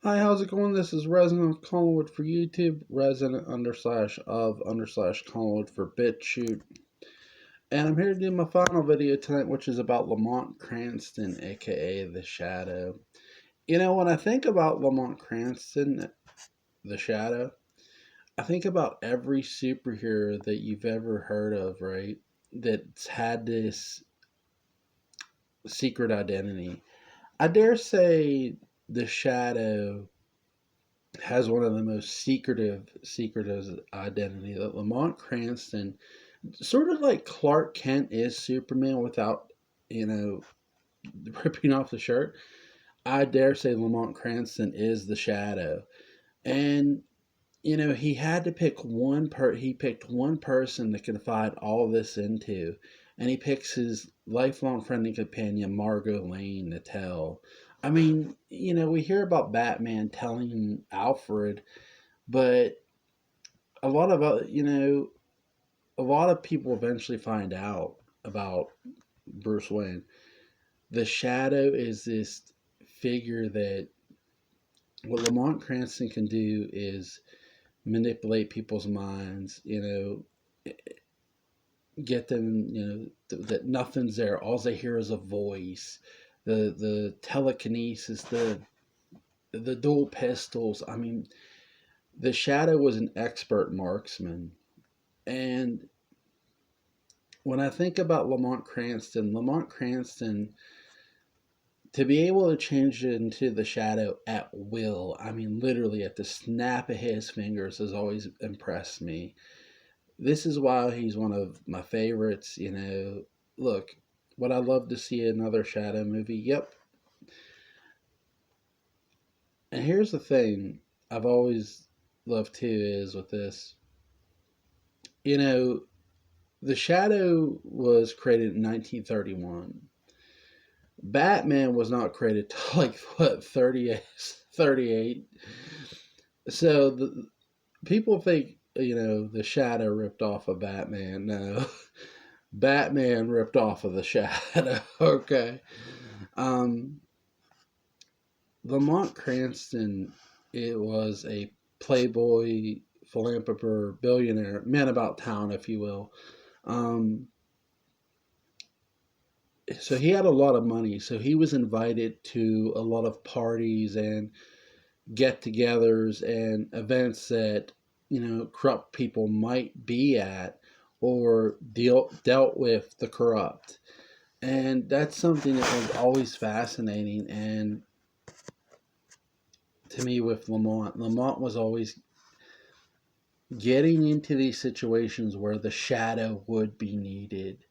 Hi, how's it going? This is Resident of Collingwood for YouTube, Resident underslash of underslash Collingwood for BitChute. And I'm here to do my final video tonight, which is about Lamont Cranston, aka The Shadow. When I think about Lamont Cranston, The Shadow, I think about every superhero that you've ever heard of, right? That's had this secret identity. I dare say The Shadow has one of the most secretive identity that Lamont Cranston, sort of like Clark Kent is Superman without, you know, ripping off the shirt. I dare say Lamont Cranston is the Shadow. And he had to pick he picked one person to confide all this into, and he picks his lifelong friend and companion Margot Lane to tell. I mean, we hear about Batman telling Alfred, but a lot of a lot of people eventually find out about Bruce Wayne. The Shadow is this figure that what Lamont Cranston can do is manipulate people's minds, get them, that nothing's there. All they hear is a voice. The telekinesis, the dual pistols. I mean, the Shadow was an expert marksman. And when I think about Lamont Cranston, to be able to change it into the Shadow at will, I mean, literally at the snap of his fingers, has always impressed me. This is why he's one of my favorites. Look, would I love to see another Shadow movie? Yep. And here's the thing I've always loved too is with this, you know, the Shadow was created in 1931. Batman was not created till like what 38. So people think the Shadow ripped off of Batman. No, Batman ripped off of the Shadow. Okay, um, Lamont Cranston, it was a playboy, philanthropist, billionaire, man about town, if you will. Um, so he had a lot of money. So he was invited to a lot of parties and get-togethers and events that corrupt people might be at or dealt with the corrupt. And that's something that was always fascinating. And to me, with Lamont was always getting into these situations where the Shadow would be needed.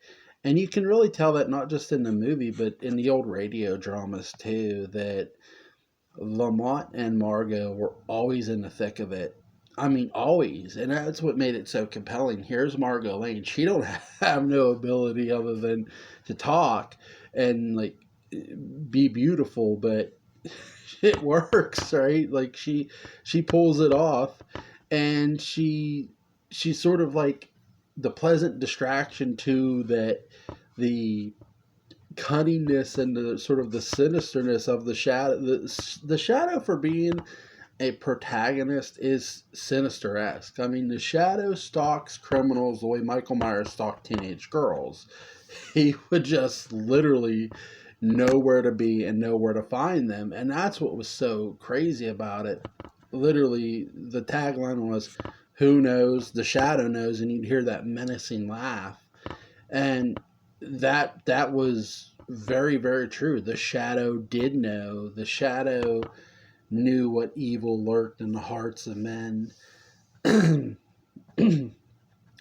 And you can really tell that not just in the movie, but in the old radio dramas too, that Lamont and Margot were always in the thick of it. I mean, always, and that's what made it so compelling. Here's Margot Lane; she don't have no ability other than to talk and like be beautiful, but it works, right? Like she pulls it off, and she's sort of like the pleasant distraction to that the cunningness and the sort of the sinisterness of the Shadow. The Shadow, for being a protagonist, is sinister-esque. I mean, the Shadow stalks criminals the way Michael Myers stalked teenage girls. He would just literally know where to be and know where to find them, and that's what was so crazy about it. Literally, the tagline was, "Who knows? The Shadow knows," and you'd hear that menacing laugh, and that was very, very true. The Shadow did know. The Shadow knew what evil lurked in the hearts of men.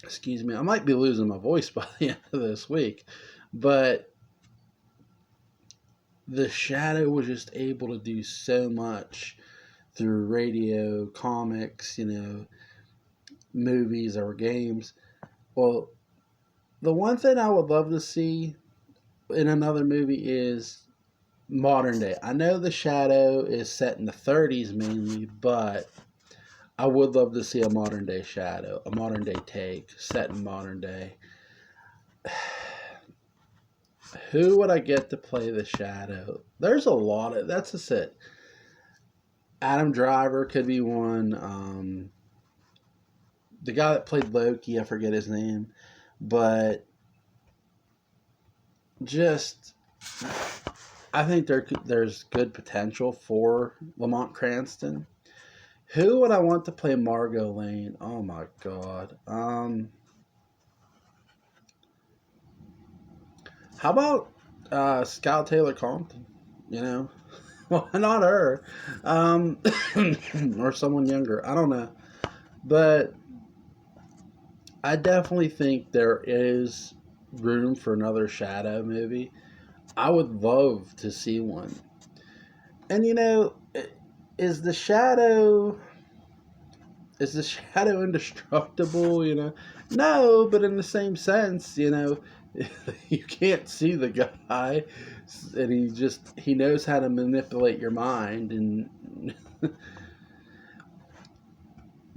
Excuse me, I might be losing my voice by the end of this week, but the Shadow was just able to do so much through radio, comics, movies or games. Well, the one thing I would love to see in another movie is modern day. I know the Shadow is set in the 30s mainly, but I would love to see a modern day Shadow, a modern day take set in modern day. Who would I get to play the Shadow? There's a lot of that's just it. Adam Driver could be one. The guy that played Loki, I forget his name, but just I think there's good potential for Lamont Cranston. Who would I want to play Margot Lane? Oh my god. How about Scout Taylor Compton? You know, why not her? Um, or someone younger. I don't know, but I definitely think there is room for another Shadow movie. I would love to see one. And is the Shadow is the Shadow indestructible? No, but in the same sense, you can't see the guy, and he knows how to manipulate your mind, and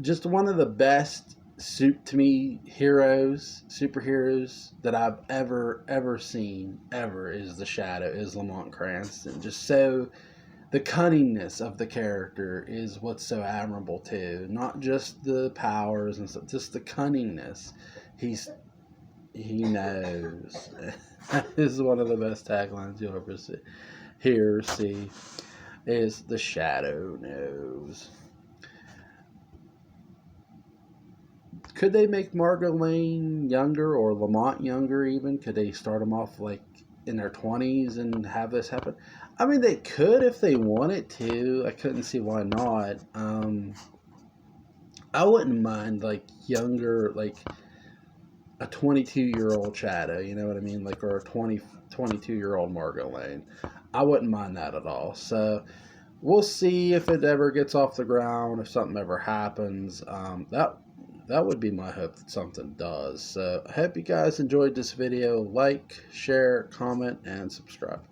just one of the best suit to me superheroes that I've ever seen ever is the Shadow, is Lamont Cranston. Just so the cunningness of the character is what's so admirable too. Not just the powers and stuff, just the cunningness. He knows. That is one of the best taglines you'll ever see. Is the Shadow knows. Could they make Margot Lane younger or Lamont younger even? Could they start them off like in their 20s and have this happen? I mean, they could if they wanted to. I couldn't see why not. I wouldn't mind like younger, like a 22-year-old Shadow, you know what I mean? Like, or a 22-year-old Margot Lane. I wouldn't mind that at all. So we'll see if it ever gets off the ground, if something ever happens. That would be my hope that something does. So I hope you guys enjoyed this video. Like, share, comment, and subscribe.